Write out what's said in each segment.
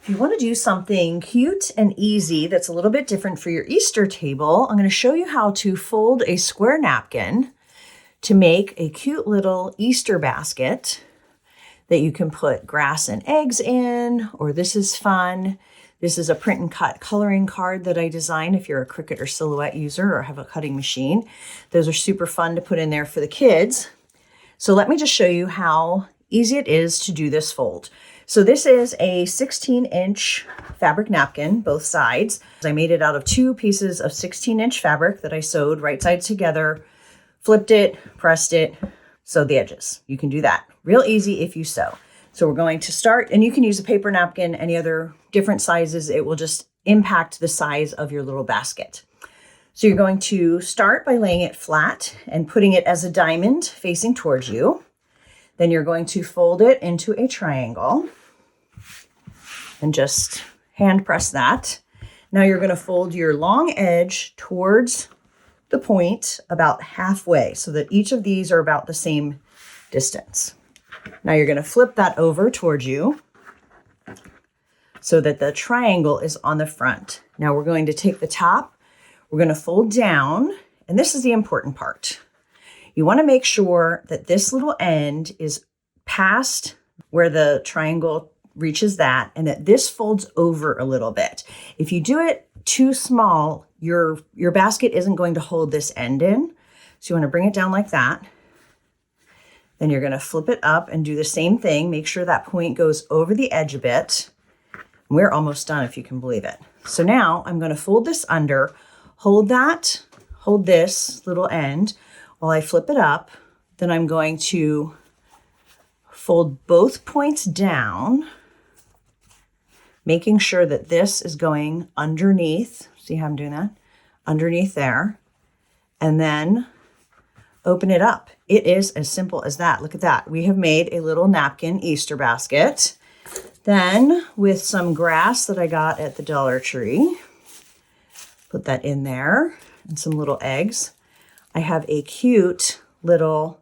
If you want to do something cute and easy that's a little bit different for your Easter table, I'm going to show you how to fold a square napkin to make a cute little Easter basket that you can put grass and eggs in, or this is fun. This is a print and cut coloring card that I designed if you're a Cricut or Silhouette user or have a cutting machine. Those are super fun to put in there for the kids. So let me just show you how easy it is to do this fold. So this is a 16-inch fabric napkin, both sides. I made it out of 2 pieces of 16-inch fabric that I sewed right sides together, flipped it, pressed it, sewed the edges. You can do that real easy if you sew. So we're going to start, and you can use a paper napkin, any other different sizes. It will just impact the size of your little basket. So you're going to start by laying it flat and putting it as a diamond facing towards you. Then you're going to fold it into a triangle and just hand press that. Now you're going to fold your long edge towards the point about halfway so that each of these are about the same distance. Now you're going to flip that over towards you so that the triangle is on the front. Now we're going to take the top, we're going to fold down, and this is the important part. You want to make sure that this little end is past where the triangle reaches that, and that this folds over a little bit. If you do it too small, your basket isn't going to hold this end in. So you want to bring it down like that. Then you're going to flip it up and do the same thing. Make sure that point goes over the edge a bit. We're almost done, if you can believe it. So now I'm going to fold this under, hold this little end while I flip it up. Then I'm going to fold both points down, making sure that this is going underneath. See how I'm doing that? Underneath there. And then open it up. It is as simple as that. Look at that. We have made a little napkin Easter basket. Then with some grass that I got at the Dollar Tree, put that in there, and some little eggs. I have a cute little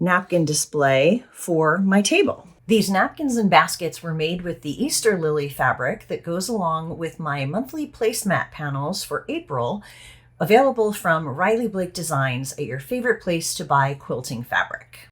napkin display for my table. These napkins and baskets were made with the Easter lily fabric that goes along with my monthly placemat panels for April, available from Riley Blake Designs at your favorite place to buy quilting fabric.